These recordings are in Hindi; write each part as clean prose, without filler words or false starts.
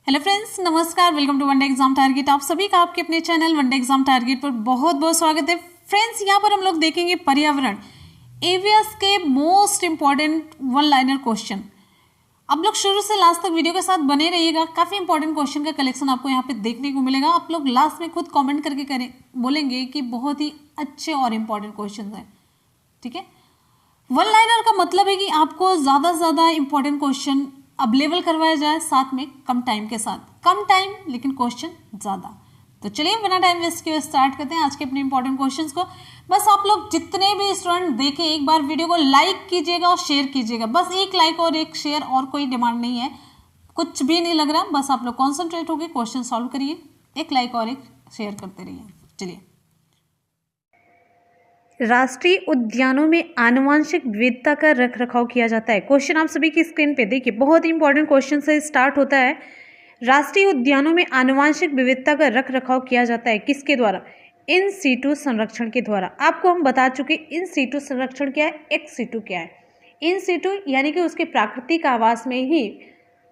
हेलो फ्रेंड्स, नमस्कार। Welcome to one day exam target. आप सभी का आपके अपने चैनल वनडे एग्जाम टारगेट पर बहुत बहुत स्वागत है। फ्रेंड्स, यहाँ पर हम लोग देखेंगे पर्यावरण ईवीएस के most important one liner question. आप लोग शुरू से लास्ट तक वीडियो के साथ बने रहिएगा। काफी इंपॉर्टेंट क्वेश्चन का कलेक्शन आपको यहाँ पे देखने को मिलेगा। आप लोग लास्ट में खुद कॉमेंट करके करें बोलेंगे कि बहुत ही अच्छे और इम्पोर्टेंट क्वेश्चन है। ठीक है, वन लाइनर का मतलब है कि आपको ज़्यादा से ज़्यादा इंपॉर्टेंट क्वेश्चन अवेलेबल करवाया जाए, साथ में कम टाइम के साथ। कम टाइम लेकिन क्वेश्चन ज़्यादा। तो चलिए बिना टाइम वेस्ट किए स्टार्ट करते हैं आज के अपने इंपॉर्टेंट क्वेश्चंस को। बस आप लोग जितने भी स्टूडेंट देखें एक बार वीडियो को लाइक कीजिएगा और शेयर कीजिएगा। बस एक लाइक और एक शेयर, और कोई डिमांड नहीं है, कुछ भी नहीं लग रहा। बस आप लोग कॉन्सेंट्रेट होकर क्वेश्चन सॉल्व करिए, एक लाइक और एक शेयर करते रहिए। चलिए, राष्ट्रीय उद्यानों में आनुवंशिक विविधता का रखरखाव किया जाता है। क्वेश्चन आप सभी की स्क्रीन पे देखिए, बहुत इंपॉर्टेंट क्वेश्चन से स्टार्ट होता है। राष्ट्रीय उद्यानों में आनुवंशिक विविधता का रखरखाव किया जाता है किसके द्वारा? इन सीटू संरक्षण के द्वारा। आपको हम बता चुके इन सीटू संरक्षण क्या है, एक्स सीटू क्या है। इन सीटू यानी कि उसके प्राकृतिक आवास में ही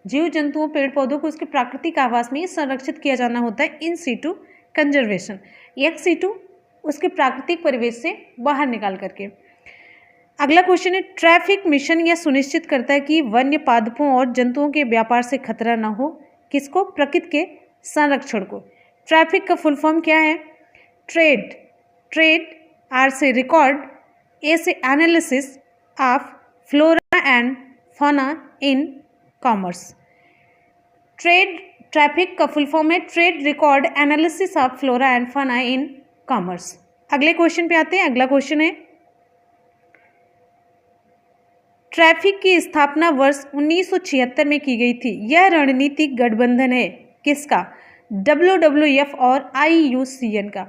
जीव जंतुओं पेड़ पौधों को उसके प्राकृतिक आवास में ही संरक्षित किया जाना होता है, in situ conservation. Ex situ उसके प्राकृतिक परिवेश से बाहर निकाल करके। अगला क्वेश्चन है, ट्रैफिक मिशन यह सुनिश्चित करता है कि वन्य पादपों और जंतुओं के व्यापार से खतरा न हो। किसको? प्रकृति के संरक्षण को। ट्रैफिक का फुल फॉर्म क्या है? ट्रेड। ट्रेड, आर से रिकॉर्ड, ए से analysis of flora and fauna in commerce. Traffic का फुल फॉर्म है trade, record, analysis of flora and fauna in commerce. अगले क्वेश्चन पे आते हैं। अगला क्वेश्चन है, ट्रैफिक की स्थापना वर्ष 1976 में की गई थी। यह रणनीतिक गठबंधन है किसका? WWF और IUCN का।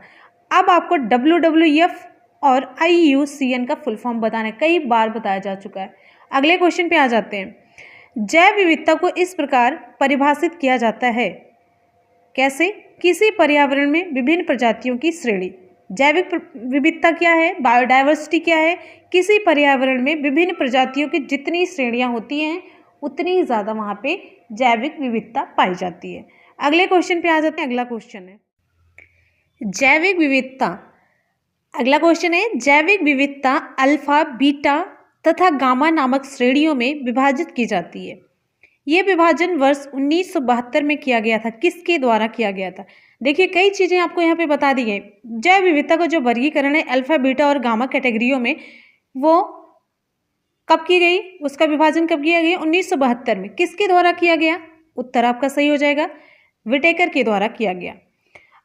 अब आपको WWF और IUCN का फुल फॉर्म बताना है, कई बार बताया जा चुका है। अगले क्वेश्चन पे आ जाते हैं। जैव विविधता को इस प्रकार परिभाषित किया जाता है, कैसे? किसी पर्यावरण में विभिन्न प्रजातियों की श्रेणी। जैविक विविधता क्या है? बायोडाइवर्सिटी क्या है? किसी पर्यावरण में विभिन्न प्रजातियों की जितनी श्रेणियां होती हैं उतनी ज़्यादा वहाँ पे जैविक विविधता पाई जाती है। अगले क्वेश्चन पे आ जाते हैं। अगला क्वेश्चन है जैविक विविधता। अगला क्वेश्चन है, जैविक विविधता अल्फा, बीटा तथा गामा नामक श्रेणियों में विभाजित की जाती है। ये विभाजन वर्ष 1972 में किया गया था। किसके द्वारा किया गया था? देखिए, कई चीज़ें आपको यहाँ पे बता दी गई। जैव विविधता का जो वर्गीकरण है अल्फा, बीटा और गामा कैटेगरियों में, वो कब की गई? उसका विभाजन कब किया गया? 1972 में। किसके द्वारा किया गया? उत्तर आपका सही हो जाएगा, विटेकर के द्वारा किया गया।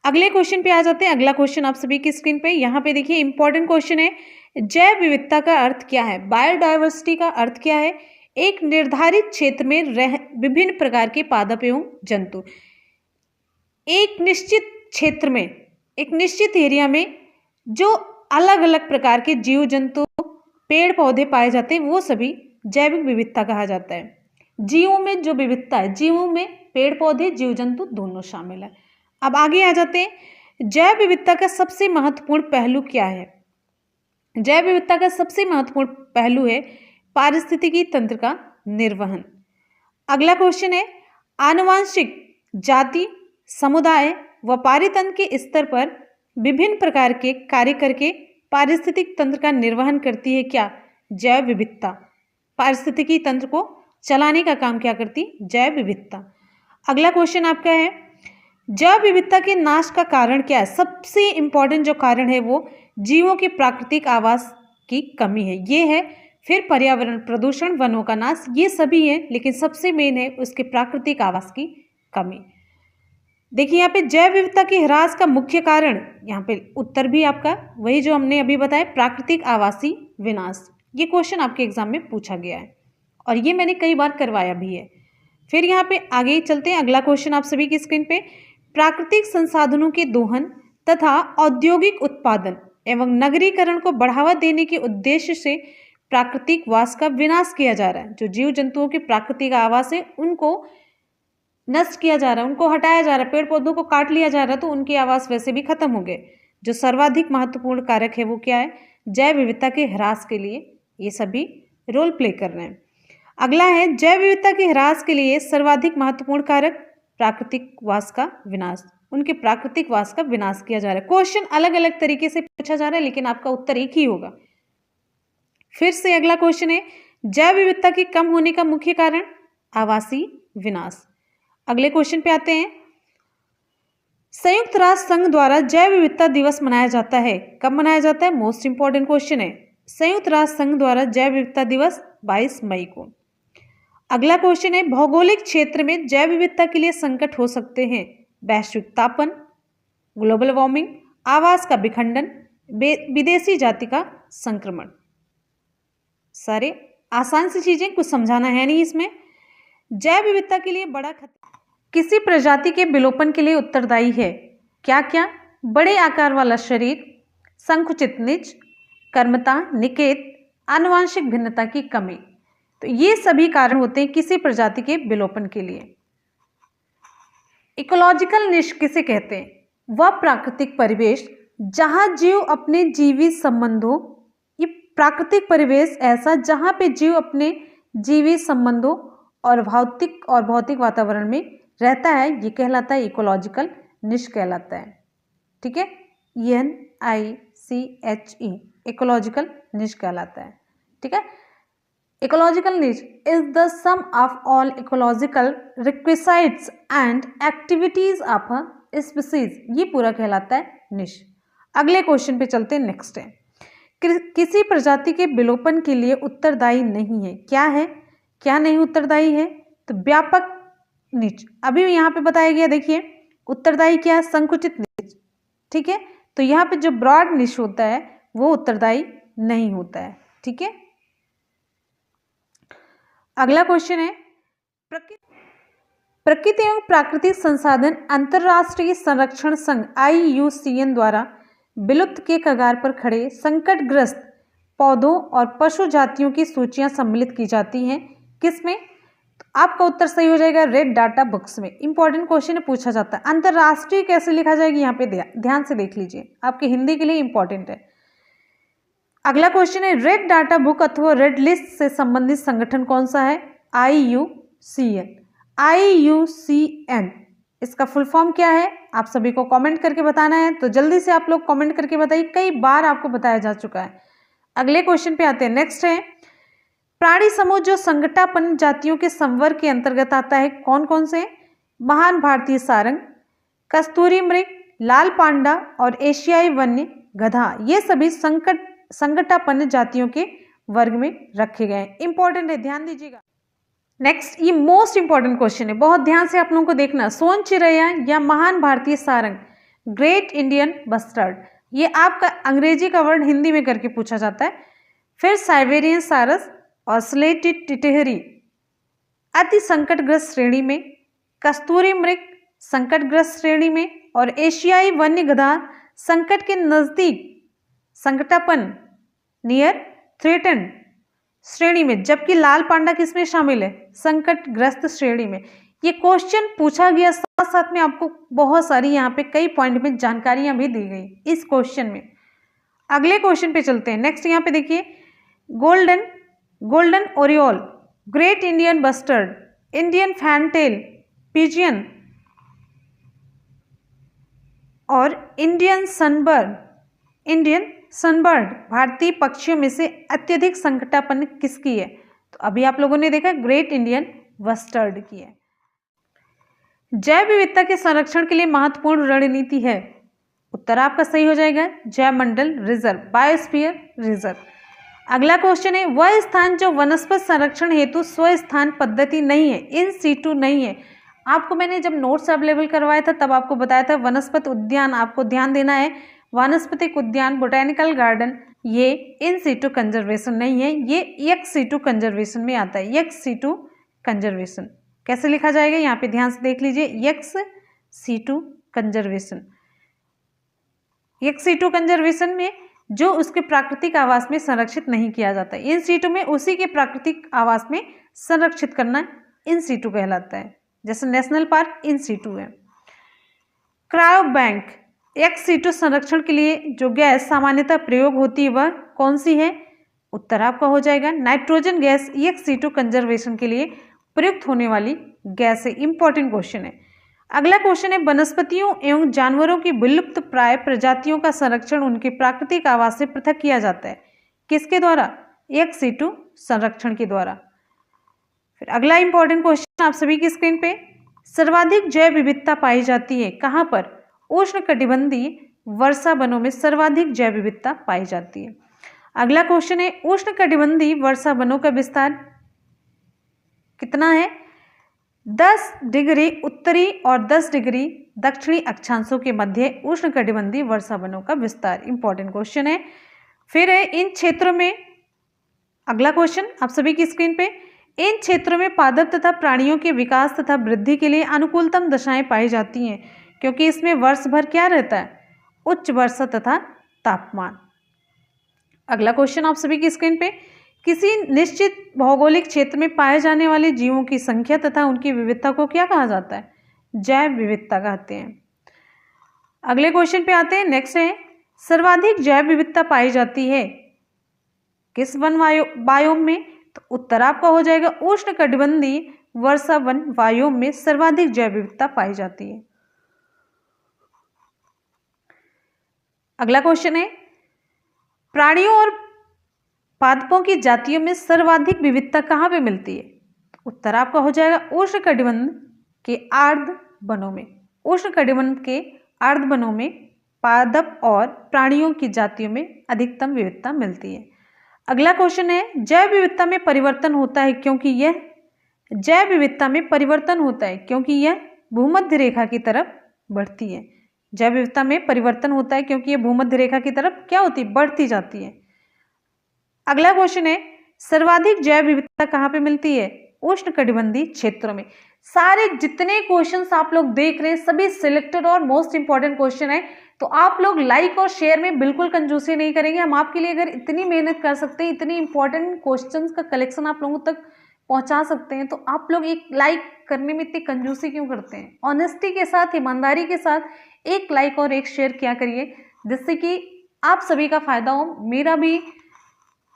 अगले क्वेश्चन पे आ जाते हैं। अगला क्वेश्चन आप सभी की स्क्रीन पे यहाँ पे देखिए, इंपॉर्टेंट क्वेश्चन है। जैव विविधता का अर्थ क्या है? बायोडाइवर्सिटी का अर्थ क्या है? एक निर्धारित क्षेत्र में विभिन्न प्रकार के पादप एवं जंतु, एक निश्चित क्षेत्र में, एक निश्चित एरिया में जो अलग अलग प्रकार के जीव जंतु पेड़ पौधे पाए जाते हैं, वो सभी जैविक विविधता कहा जाता है। जीवों में जो विविधता है, जीवों में पेड़ पौधे जीव जंतु दोनों शामिल है। अब आगे आ जाते हैं। जैव विविधता का सबसे महत्वपूर्ण पहलू क्या है? जैव विविधता का सबसे महत्वपूर्ण पहलू है पारिस्थितिकी तंत्र का निर्वहन। अगला क्वेश्चन है, आनुवंशिक जाति, समुदाय व पारितंत्र के स्तर पर विभिन्न प्रकार के कार्य करके पारिस्थितिक तंत्र का निर्वहन करती है क्या? जैव विविधता। पारिस्थितिकी तंत्र को चलाने का काम क्या करती? जैव विविधता। अगला क्वेश्चन आपका है, जैव विविधता के नाश का कारण क्या है? सबसे इंपॉर्टेंट जो कारण है वो जीवों के प्राकृतिक आवास की कमी है, ये है। फिर पर्यावरण प्रदूषण, वनों का नाश, ये सभी है, लेकिन सबसे मेन है उसके प्राकृतिक आवास की कमी। देखिए यहाँ पे जैव विविधता के ह्रास का मुख्य कारण, यहाँ पे उत्तर भी आपका वही जो हमने अभी बताया, प्राकृतिक आवासीय विनाश। ये क्वेश्चन आपके एग्जाम में पूछा गया है और ये मैंने कई बार करवाया भी है। फिर यहाँ पे आगे चलते हैं। अगला क्वेश्चन आप सभी की स्क्रीन पे, प्राकृतिक संसाधनों के दोहन तथा औद्योगिक उत्पादन एवं नगरीकरण को बढ़ावा देने के उद्देश्य से प्राकृतिक वास का विनाश किया जा रहा है। जो जीव जंतुओं के प्राकृतिक आवास है उनको नष्ट किया जा रहा है, उनको हटाया जा रहा है, पेड़ पौधों को काट लिया जा रहा है, तो उनके आवास वैसे भी खत्म हो गए। जो सर्वाधिक महत्वपूर्ण कारक है वो क्या है? जैव विविधता के ह्रास के लिए ये सभी रोल प्ले कर रहे हैं। अगला है, जैव विविधता के ह्रास के लिए सर्वाधिक महत्वपूर्ण कारक प्राकृतिक वास का विनाश, उनके प्राकृतिक वास का विनाश किया जा रहा है। क्वेश्चन अलग अलग तरीके से पूछा जा रहा है लेकिन आपका उत्तर एक ही होगा। फिर से अगला क्वेश्चन है, जैव विविधता के कम होने का मुख्य कारण आवासीय विनाश। अगले क्वेश्चन पे आते हैं, संयुक्त राष्ट्र संघ द्वारा जैव विविधता दिवस मनाया जाता है, कब मनाया जाता है? मोस्ट इंपॉर्टेंट क्वेश्चन है। संयुक्त राष्ट्र संघ द्वारा जैव विविधता दिवस 22 मई को। अगला क्वेश्चन है, भौगोलिक क्षेत्र में जैव विविधता के लिए संकट हो सकते हैं, वैश्विक तापन, ग्लोबल वार्मिंग, आवास का विखंडन, विदेशी जाति का संक्रमण। सारे आसान सी चीजें, कुछ समझाना है नहीं इसमें। जैव विविधता के लिए बड़ा खतरा किसी प्रजाति के विलोपन के लिए उत्तरदायी है, क्या क्या? बड़े आकार वाला शरीर, संकुचित निज, कर्मता, निकेत, आनुवांशिक भिन्नता की कमी। तो ये सभी कारण होते हैं किसी प्रजाति के विलोपन के लिए। इकोलॉजिकल निश किसे कहते हैं? वह प्राकृतिक परिवेश जहां जीव अपने जीवी संबंधों, ये प्राकृतिक परिवेश ऐसा जहां पे जीव अपने जीवी संबंधों और भौतिक वातावरण में रहता है, ये कहलाता है इकोलॉजिकल निश कहलाता है। ठीक है, NICHE इकोलॉजिकल निश कहलाता है। ठीक है, ecological niche is the sum of all ecological requisites and activities of a species, ये पूरा कहलाता है निश। अगले क्वेश्चन पे चलते हैं, नेक्स्ट है, किसी प्रजाति के विलोपन के लिए उत्तरदायी नहीं है, क्या है, क्या नहीं उत्तरदायी है? तो व्यापक निच, अभी यहाँ पे बताया गया, देखिए उत्तरदायी क्या है? संकुचित निच। ठीक है, तो यहाँ पे जो ब्रॉड निश होता है वो उत्तरदायी नहीं होता है। ठीक है, अगला क्वेश्चन है, प्रकृति एवं प्राकृतिक संसाधन अंतरराष्ट्रीय संरक्षण संघ IUCN द्वारा विलुप्त के कगार पर खड़े संकटग्रस्त पौधों और पशु जातियों की सूचियां सम्मिलित की जाती हैं, किसमें? तो आपका उत्तर सही हो जाएगा रेड डाटा बुक्स में। इंपॉर्टेंट क्वेश्चन पूछा जाता है। अंतरराष्ट्रीय कैसे लिखा जाएगी, यहाँ पे ध्यान से देख लीजिए, आपके हिंदी के लिए इंपॉर्टेंट है। अगला क्वेश्चन है, रेड डाटा बुक अथवा रेड लिस्ट से संबंधित संगठन कौन सा है? IUCN। IUCN इसका फुल फॉर्म क्या है? आप सभी को कमेंट करके बताना है, तो जल्दी से आप लोग कमेंट करके बताइए, कई बार आपको बताया जा चुका है। अगले क्वेश्चन पे आते हैं, नेक्स्ट है, प्राणी समूह जो संकटापन्न जातियों के संवर्ग के अंतर्गत आता है, कौन कौन से? महान भारतीय सारंग, कस्तूरी मृग, लाल पांडा और एशियाई वन्य गधा, ये सभी संकटापन्न जातियों के वर्ग में रखे गए हैं। इंपॉर्टेंट है, ध्यान दीजिएगा। नेक्स्ट, ये मोस्ट इंपॉर्टेंट क्वेश्चन है, बहुत ध्यान से आप लोगों को देखना। सोन चिरैया या महान भारतीय सारंग, ग्रेट इंडियन बस्टर्ड, ये आपका अंग्रेजी का वर्ड हिंदी में करके पूछा जाता है। फिर साइबेरियन सारस, ऑस्लेटेड टिटहरी अति संकटग्रस्त श्रेणी में, कस्तूरी मृग संकटग्रस्त श्रेणी में और एशियाई वन्य गधा संकट के नजदीक, संकटापन्न नियर थ्रेटन श्रेणी में, जबकि लाल पांडा किसमें शामिल है? संकटग्रस्त श्रेणी में। ये क्वेश्चन पूछा गया, साथ साथ में आपको बहुत सारी यहाँ पे कई पॉइंट में जानकारियां भी दी गई इस क्वेश्चन में। अगले क्वेश्चन पे चलते हैं, नेक्स्ट यहाँ पे देखिए, golden oriole, great Indian bustard, Indian fantail pigeon और इंडियन सनबर्ड भारतीय पक्षियों में से अत्यधिक संकटापन्न किसकी है? तो अभी आप लोगों ने देखा ग्रेट इंडियन बस्टर्ड की है। जैव विविधता के संरक्षण के लिए महत्वपूर्ण रणनीति है, उत्तर आपका सही हो जाएगा जैव मंडल रिजर्व, बायोस्फीयर रिजर्व। अगला क्वेश्चन है, वह स्थान जो वनस्पति संरक्षण हेतु स्वस्थान पद्धति नहीं है, इन सीटू नहीं है। आपको मैंने जब नोट्स अवेलेबल करवाया था तब आपको बताया था वनस्पति उद्यान, आपको ध्यान देना है, वानस्पतिक उद्यान, बोटेनिकल गार्डन, ये इन सीटू कंजर्वेशन नहीं है, ये एक्स सीटू कंजर्वेशन में आता है। एक्स सीटू कंजर्वेशन कैसे लिखा जाएगा, यहाँ पे ध्यान से देख लीजिए, ex situ conservation. Ex situ conservation में जो उसके प्राकृतिक आवास में संरक्षित नहीं किया जाता, इन सीटू में उसी के प्राकृतिक आवास में संरक्षित करना इन सीटू कहलाता है। जैसे नेशनल पार्क इन सीटू है। क्रायो बैंक, एक्स सीटू संरक्षण के लिए जो गैस सामान्यतः प्रयोग होती है वह कौन सी है? उत्तर आपका हो जाएगा nitrogen gas, ex situ conservation के लिए प्रयुक्त होने वाली गैस है। इंपॉर्टेंट क्वेश्चन है। अगला क्वेश्चन है, वनस्पतियों एवं जानवरों की विलुप्त प्राय प्रजातियों का संरक्षण उनके प्राकृतिक आवास से पृथक किया जाता है, किसके द्वारा? एक सीटू संरक्षण के द्वारा। फिर अगला इंपॉर्टेंट क्वेश्चन आप सभी की स्क्रीन पे, सर्वाधिक जैव विविधता पाई जाती है कहाँ पर? उष्णकटिबंधीय वर्षा वनों में सर्वाधिक जैव विविधता पाई जाती है। अगला क्वेश्चन है, उष्णकटिबंधीय वर्षा वनों का विस्तार कितना है? 10 डिग्री उत्तरी और 10 डिग्री दक्षिणी अक्षांशों के मध्य उष्णकटिबंधीय वर्षा वनों का विस्तार। इंपॉर्टेंट क्वेश्चन है। फिर है, इन क्षेत्रों में, अगला क्वेश्चन आप सभी की स्क्रीन पे, इन क्षेत्रों में पादप तथा प्राणियों के विकास तथा वृद्धि के लिए अनुकूलतम दशाएं पाई जाती हैं, क्योंकि इसमें वर्ष भर क्या रहता है? उच्च वर्षा तथा तापमान। अगला क्वेश्चन आप सभी की स्क्रीन पे, किसी निश्चित भौगोलिक क्षेत्र में पाए जाने वाले जीवों की संख्या तथा उनकी विविधता को क्या कहा जाता है? जैव विविधता कहते हैं। अगले क्वेश्चन पे आते हैं। नेक्स्ट है, सर्वाधिक जैव विविधता पाई जाती है किस वन बायोम में? तो उत्तर आपका हो जाएगा उष्णकटिबंधीय वर्षा वन बायोम में सर्वाधिक जैव विविधता पाई जाती है। अगला क्वेश्चन है, प्राणियों और पादपों की जातियों में सर्वाधिक विविधता कहाँ पे मिलती है? उत्तर आपका हो जाएगा उष्णकटिबंध के आर्द्र वनों में। उष्णकटिबंध के आर्द्र वनों में पादप और प्राणियों की जातियों में अधिकतम विविधता मिलती है। अगला क्वेश्चन है, जैव विविधता में परिवर्तन होता है क्योंकि यह, जैव विविधता में परिवर्तन होता है क्योंकि यह भूमध्य रेखा की तरफ बढ़ती है। जैव विविधता में परिवर्तन होता है क्योंकि यह भूमध्य रेखा की तरफ क्या होती है? बढ़ती जाती है। अगला क्वेश्चन है, सर्वाधिक जैव विविधता कहाँ पे मिलती है? उष्णकटिबंधीय क्षेत्रों में। सारे जितने क्वेश्चंस आप लोग देख रहे हैं सभी सिलेक्टेड और मोस्ट इंपॉर्टेंट क्वेश्चन है, तो आप लोग लाइक और शेयर में बिल्कुल कंजूसी नहीं करेंगे। हम आपके लिए अगर इतनी मेहनत कर सकते हैं, इतनी इंपॉर्टेंट क्वेश्चंस का कलेक्शन आप लोगों तक पहुंचा सकते हैं, तो आप लोग एक लाइक करने में इतनी कंजूसी क्यों करते हैं? ऑनेस्टी के साथ, ईमानदारी के साथ एक लाइक और एक शेयर किया करिए, जिससे कि आप सभी का फायदा हो, मेरा भी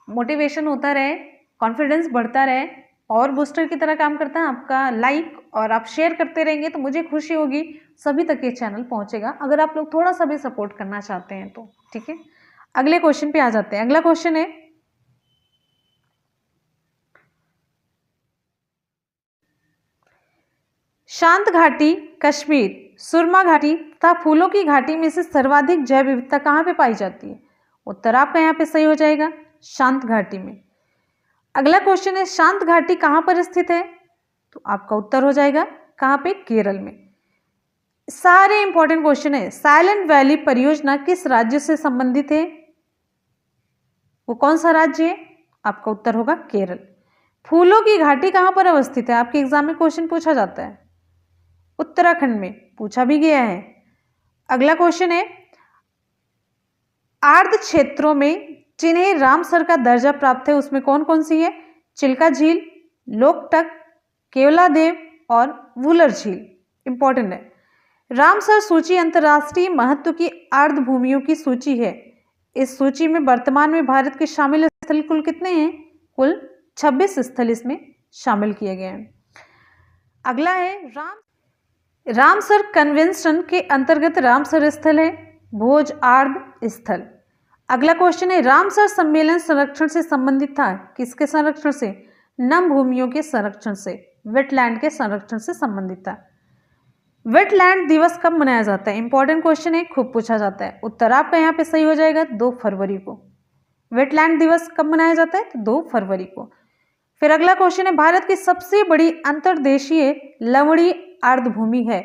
मोटिवेशन होता रहे, कॉन्फिडेंस बढ़ता रहे और बूस्टर की तरह काम करता है। आपका लाइक और आप शेयर करते रहेंगे तो मुझे खुशी होगी, सभी तक ये चैनल पहुंचेगा, अगर आप लोग थोड़ा सा भी सपोर्ट करना चाहते हैं तो। ठीक है, अगले क्वेश्चन पे आ जाते हैं। अगला क्वेश्चन है, शांत घाटी, कश्मीर, सुरमा घाटी तथा फूलों की घाटी में से सर्वाधिक जैव विविधता कहाँ पे पाई जाती है? उत्तर आपका यहाँ पे सही हो जाएगा, शांत घाटी में। अगला क्वेश्चन है, शांत घाटी कहाँ पर स्थित है? तो आपका उत्तर हो जाएगा कहाँ पे? केरल में। सारे इंपॉर्टेंट क्वेश्चन है। साइलेंट वैली परियोजना किस राज्य से संबंधित है? वो कौन सा राज्य है? आपका उत्तर होगा केरल। फूलों की घाटी कहाँ पर अवस्थित है? आपके एग्जाम में क्वेश्चन पूछा जाता है, उत्तराखंड में पूछा भी गया है। अगला क्वेश्चन है, आर्द्र क्षेत्रों में जिन्हें रामसर का दर्जा प्राप्त है उसमें कौन कौन सी है? चिल्का झील, लोकटक, केवलादेव और वुलर झील। इंपॉर्टेंट है। रामसर सूची अंतर्राष्ट्रीय महत्व की आर्द्र भूमियों की सूची है। इस सूची में वर्तमान में भारत के शामिल स्थल कुल कितने हैं? कुल 26 स्थल इसमें शामिल किए गए हैं। अगला है, रामसर कन्वेंशन के अंतर्गत रामसर स्थल है भोज आर्द्र स्थल। अगला क्वेश्चन है, रामसर सम्मेलन संरक्षण से संबंधित था, किसके संरक्षण से? नम भूमियों के संरक्षण से, वेटलैंड के संरक्षण से संबंधित था। वेटलैंड दिवस कब मनाया जाता है? इंपॉर्टेंट क्वेश्चन है, खूब पूछा जाता है। उत्तर आपका यहाँ पे सही हो जाएगा 2 फरवरी को। वेटलैंड दिवस कब मनाया जाता है? तो 2 फरवरी को। फिर अगला क्वेश्चन है, भारत की सबसे बड़ी अंतर्देशीय लवणीय आर्द्र भूमि है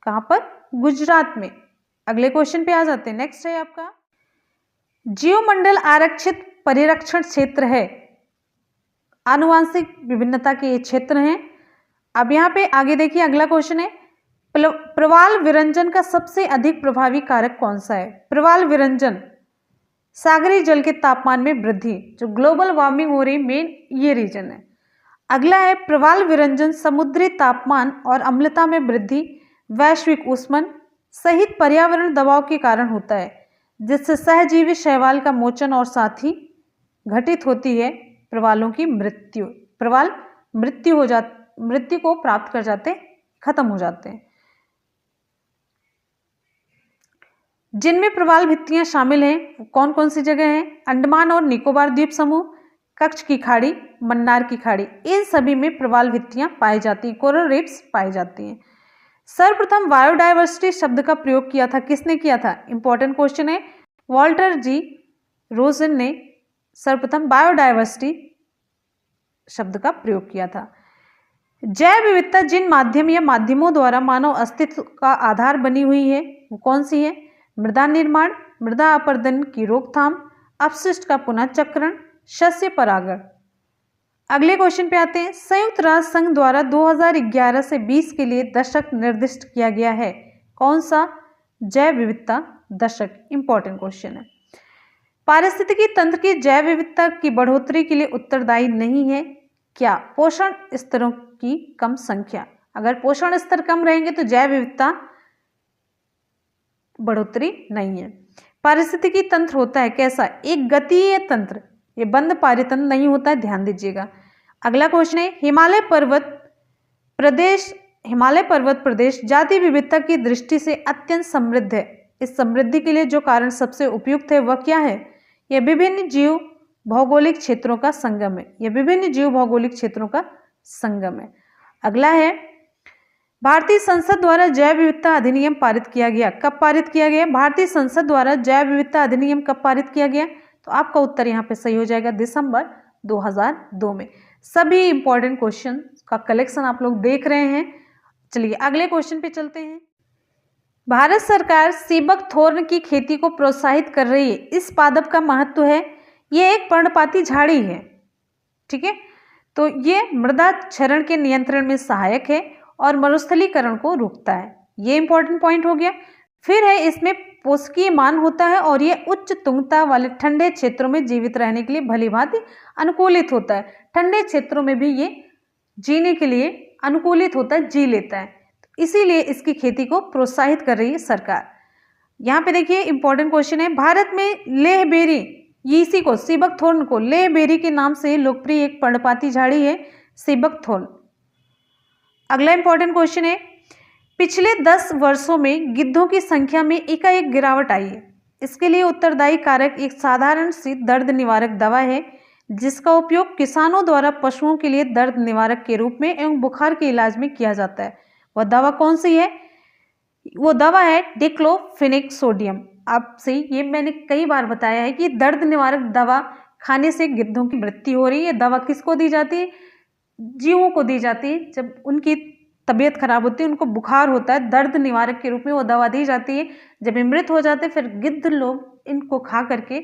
कहां पर? गुजरात में। अगले क्वेश्चन पे आ जाते हैं। नेक्स्ट है आपका, जीवमंडल आरक्षित परिरक्षण क्षेत्र है, आनुवांशिक विभिन्नता के ये क्षेत्र हैं। अब यहाँ पे आगे देखिए, अगला क्वेश्चन है, प्रवाल विरंजन का सबसे अधिक प्रभावी कारक कौन सा है? प्रवाल विरंजन, सागरीय जल के तापमान में वृद्धि, जो ग्लोबल वार्मिंग हो रही मेन ये रीजन है। अगला है, प्रवाल विरंजन समुद्री तापमान और अम्लता में वृद्धि, वैश्विक ऊष्मन सहित पर्यावरण दबाव के कारण होता है, जिससे सहजीवी शैवाल का मोचन और साथ ही घटित होती है प्रवालों की मृत्यु। प्रवाल मृत्यु को प्राप्त कर जाते खत्म हो जाते हैं। जिनमें प्रवाल भित्तियां शामिल हैं कौन कौन सी जगह हैं? अंडमान और निकोबार द्वीप समूह, कच्छ की खाड़ी, मन्नार की खाड़ी, इन सभी में प्रवाल भित्तियां पाई जाती हैं, कोरल रीफ्स पाई जाती हैं। सर्वप्रथम बायोडायवर्सिटी शब्द का प्रयोग किया था, किसने किया था? इंपॉर्टेंट क्वेश्चन है। वॉल्टर जी रोजन ने सर्वप्रथम बायोडायवर्सिटी शब्द का प्रयोग किया था। जैव विविधता जिन माध्यम या माध्यमों द्वारा मानव अस्तित्व का आधार बनी हुई है वो कौन सी है? मृदा निर्माण, मृदा अपरदन की रोकथाम, अपशिष्ट का पुनःचक्रण, शस्य परागण। अगले क्वेश्चन पे आते हैं। संयुक्त राष्ट्र संघ द्वारा 2011 से 20 के लिए दशक निर्दिष्ट किया गया है, कौन सा? जैव विविधता दशक। इंपॉर्टेंट क्वेश्चन है। पारिस्थितिकी तंत्र की जैव विविधता की बढ़ोतरी के लिए उत्तरदायी नहीं है क्या? पोषण स्तरों की कम संख्या। अगर पोषण स्तर कम रहेंगे तो जैव विविधता बढ़ोतरी नहीं है। पारिस्थितिकी तंत्र होता है कैसा? एक गतीय तंत्र, ये बंद पारितंत्र नहीं होता है, ध्यान दीजिएगा। अगला क्वेश्चन है। हिमालय पर्वत प्रदेश जाति विविधता की दृष्टि से अत्यंत समृद्ध है। इस समृद्धि के लिए जो कारण सबसे उपयुक्त है वह क्या है? यह विभिन्न जीव भौगोलिक क्षेत्रों का संगम है। यह विभिन्न जीव भौगोलिक क्षेत्रों का संगम है। अगला है। भारतीय संसद द्वारा जैव विविधता अधिनियम पारित किया गया, कब पारित किया गया? भारतीय संसद द्वारा जैव विविधता अधिनियम कब पारित किया गया? तो आपका उत्तर यहाँ पे सही हो जाएगा, दिसंबर 2002 में। सभी इंपॉर्टेंट क्वेश्चन का कलेक्शन आप लोग देख रहे हैं। चलिए अगले क्वेश्चन पे चलते हैं। भारत सरकार सीबक थोर्न की खेती को प्रोत्साहित कर रही है, इस पादप का महत्व है? ये एक पर्णपाती झाड़ी है, ठीक है। तो ये मृदा क्षरण के नियंत्रण में सहायक है और मरुस्थलीकरण को रोकता है, ये इंपॉर्टेंट पॉइंट हो गया। फिर है इसमें पोषकीय मान होता है और ये उच्च तुंगता वाले ठंडे क्षेत्रों में जीवित रहने के लिए भलीभांति अनुकूलित होता है। ठंडे क्षेत्रों में भी ये जीने के लिए अनुकूलित होता है, जी लेता है, इसीलिए इसकी खेती को प्रोत्साहित कर रही है सरकार। यहाँ पे देखिए इंपॉर्टेंट क्वेश्चन है। भारत में लेह बेरी, इसी को सीबक थोर्न को लेह बेरी के नाम से लोकप्रिय एक पर्णपाती झाड़ी है सीबक थोर्न। अगला इंपॉर्टेंट क्वेश्चन है। पिछले 10 वर्षों में गिद्धों की संख्या में एकाएक गिरावट आई है, इसके लिए उत्तरदायी कारक एक साधारण सी दर्द निवारक दवा है जिसका उपयोग किसानों द्वारा पशुओं के लिए दर्द निवारक के रूप में एवं बुखार के इलाज में किया जाता है। वह दवा कौन सी है? वो दवा है डिक्लोफेनेक सोडियम। आपसे ये मैंने कई बार बताया है कि दर्द निवारक दवा खाने से गिद्धों की मृत्यु हो रही है। दवा किसको दी जाती है? जीवों को दी जाती है। जब उनकी तबीयत खराब होती है, उनको बुखार होता है, दर्द निवारक के रूप में वो दवा दी जाती है। जब मृत हो जाते हैं फिर गिद्ध लोग इनको खा करके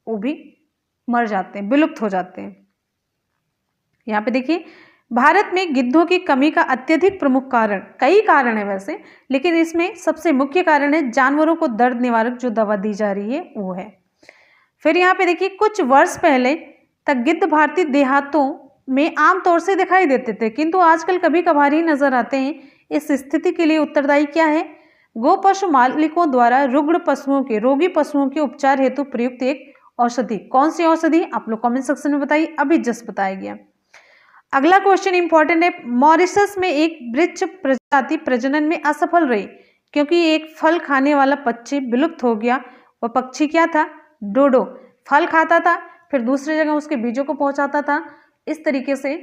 वो भी मर जाते हैं, विलुप्त हो जाते हैं। यहाँ पे देखिए भारत में गिद्धों की कमी का अत्यधिक प्रमुख कारण, कई कारण है वैसे, लेकिन इसमें सबसे मुख्य कारण है जानवरों को दर्द निवारक जो दवा दी जा रही है वो है। फिर यहाँ पे देखिए कुछ वर्ष पहले तक गिद्ध भारतीय देहातों में आमतौर से दिखाई देते थे, किंतु आजकल कभी कभार ही नजर आते हैं। इस स्थिति के लिए उत्तरदायी क्या है? गो पशु मालिकों द्वारा रुग्ण पशुओं के, रोगी पशुओं के उपचार हेतु प्रयुक्त एक औषधि। कौन सी औषधि? आप लोग कमेंट सेक्शन में बताइए, अभी जस्ट बताया गया। अगला क्वेश्चन इंपॉर्टेंट है। मॉरिशस में एक वृक्ष प्रजाति प्रजनन में असफल रही क्योंकि एक फल खाने वाला पक्षी विलुप्त हो गया। वह पक्षी क्या था? डोडो। फल खाता था फिर दूसरी जगह उसके बीजों को पहुंचाता था। इस तरीके से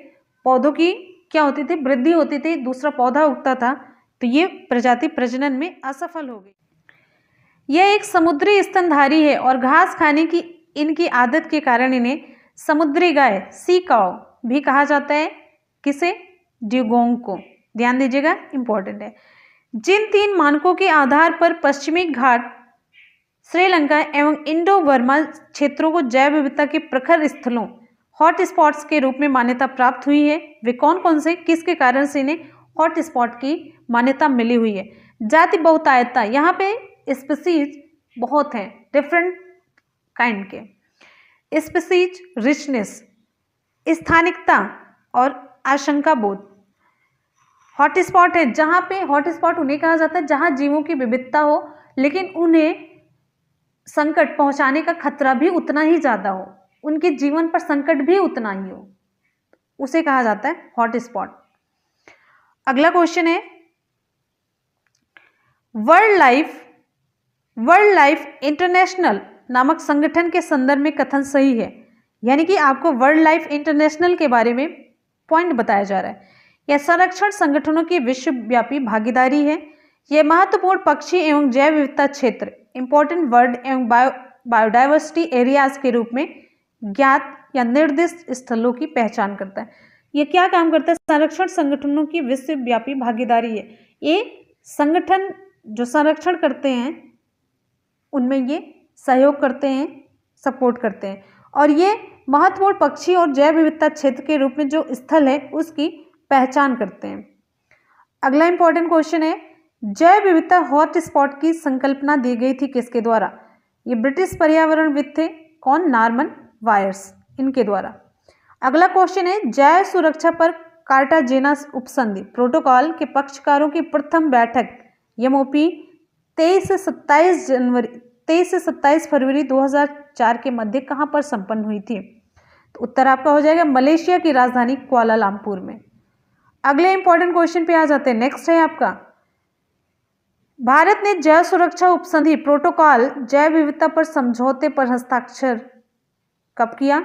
पौधों की क्या होती थी? वृद्धि होती थी, दूसरा पौधा उगता था। तो ये प्रजाति प्रजनन में असफल हो गई। यह एक समुद्री स्तनधारी है और घास खाने की इनकी आदत के कारण इन्हें समुद्री गाय, सी काउ भी कहा जाता है। किसे? ड्यूगोंग को। ध्यान दीजिएगा, इंपॉर्टेंट है। जिन 3 मानकों के आधार पर पश्चिमी घाट, श्रीलंका एवं इंडो बर्मा क्षेत्रों को जैव विविधता के प्रखर स्थलों, हॉट स्पॉट्स के रूप में मान्यता प्राप्त हुई है, वे कौन कौन से, किसके कारण से इन्हें हॉट स्पॉट की मान्यता मिली हुई है? जाति बहुतायतता, यहाँ पे स्पीसीज बहुत हैं, डिफरेंट काइंड के। स्पीसीज रिचनेस, स्थानिकता और आशंका बोध। हॉट स्पॉट है जहाँ पे, हॉट स्पॉट उन्हें कहा जाता है जहाँ जीवों की विविधता हो लेकिन उन्हें संकट पहुंचाने का खतरा भी उतना ही ज्यादा हो, उनके जीवन पर संकट भी उतना ही हो, उसे कहा जाता है हॉट स्पॉट। अगला क्वेश्चन है, वर्ल्ड लाइफ इंटरनेशनल नामक संगठन के संदर्भ में कथन सही है। यानी कि आपको वर्ल्ड लाइफ इंटरनेशनल के बारे में पॉइंट बताया जा रहा है। यह संरक्षण संगठनों की विश्वव्यापी भागीदारी है। यह महत्वपूर्ण पक्षी एवं जैव विविधता क्षेत्र, इंपॉर्टेंट बर्ड एवं बायोडाइवर्सिटी एरियाज के रूप में ज्ञात या निर्दिष्ट स्थलों की पहचान करता है। ये क्या काम करता है? संरक्षण संगठनों की विश्वव्यापी भागीदारी है। ये संगठन जो संरक्षण करते हैं उनमें ये सहयोग करते हैं, सपोर्ट करते हैं, और ये महत्वपूर्ण पक्षी और जैव विविधता क्षेत्र के रूप में जो स्थल है उसकी पहचान करते हैं। अगला इंपॉर्टेंट क्वेश्चन है, जैव विविधता हॉटस्पॉट की संकल्पना दी गई थी किसके द्वारा? ये ब्रिटिश पर्यावरणविद थे। कौन? नॉर्मन वायर्स, इनके द्वारा। अगला क्वेश्चन है, जैव सुरक्षा पर कार्टाजेना उपसंधि प्रोटोकॉल के पक्षकारों की प्रथम बैठक यमओपी 23 से 27 फरवरी 2004 के मध्य कहां पर संपन्न हुई थी? तो उत्तर आपका हो जाएगा मलेशिया की राजधानी कुआलालंपुर में। अगले इंपॉर्टेंट क्वेश्चन पे आ जाते हैं। नेक्स्ट है आपका, भारत ने जैव सुरक्षा उपसंधि प्रोटोकॉल जैव विविधता पर समझौते पर हस्ताक्षर कब किया?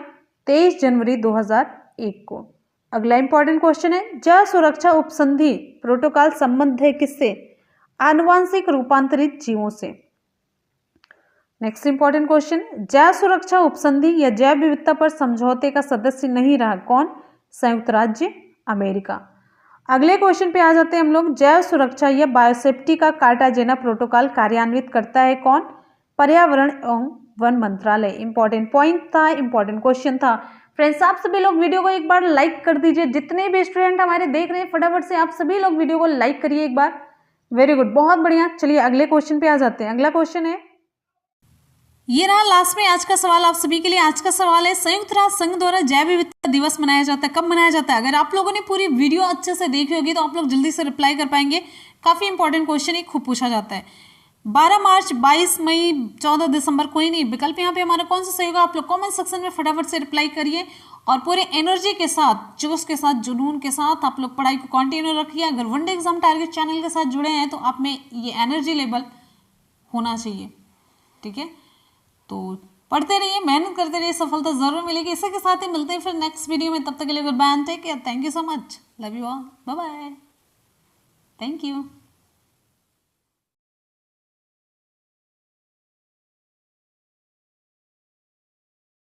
23 जनवरी 2001 को। अगला इंपॉर्टेंट क्वेश्चन है, जैव सुरक्षा उपसंधि प्रोटोकॉल संबंध है किससे? आनुवांशिक रूपांतरित जीवों से। नेक्स्ट इंपॉर्टेंट क्वेश्चन, जैव सुरक्षा उपसंधि या जैव विविधता पर समझौते का सदस्य नहीं रहा। कौन? संयुक्त राज्य अमेरिका। अगले क्वेश्चन पे आ जाते हैं हम लोग, जैव सुरक्षा या बायोसेफ्टी का कार्टाजेना प्रोटोकॉल कार्यान्वित करता है कौन? पर्यावरण एवं वन मंत्रालय। इंपॉर्टेंट पॉइंट था, इंपॉर्टेंट क्वेश्चन था। फ्रेंड्स, आप सभी लोग वीडियो को एक बार लाइक कर दीजिए। जितने भी स्टूडेंट हमारे देख रहे हैं फटाफट से आप सभी लोग वीडियो को लाइक करिए एक बार। वेरी गुड, बहुत बढ़िया। चलिए अगले क्वेश्चन पे आ जाते हैं। अगला क्वेश्चन है, ये रहा लास्ट में आज का सवाल आप सभी के लिए। आज का सवाल है, संयुक्त राष्ट्र संघ द्वारा जैव विविधता दिवस मनाया जाता है, कब मनाया जाता है? अगर आप लोगों ने पूरी वीडियो अच्छे से देखी होगी तो आप लोग जल्दी से रिप्लाई कर पाएंगे। काफी इंपॉर्टेंट क्वेश्चन है, खूब पूछा जाता है। 12 मार्च, 22 मई, 14 दिसंबर, कोई नहीं विकल्प यहाँ पे हमारा कौन सा सही होगा? आप लोग कमेंट सेक्शन में फटाफट से रिप्लाई करिए और पूरे एनर्जी के साथ, जोश के साथ, जुनून के साथ आप लोग पढ़ाई को कंटिन्यू रखिए। अगर one day exam target channel के साथ जुड़े हैं तो आप में ये एनर्जी लेवल होना चाहिए, ठीक है? तो पढ़ते रहिए, मेहनत करते रहिए, सफलता जरूर मिलेगी। इसी के साथ ही मिलते हैं फिर नेक्स्ट वीडियो में। तब तक के लिए goodbye and take care. Thank you so much, love you all, bye bye, thank you.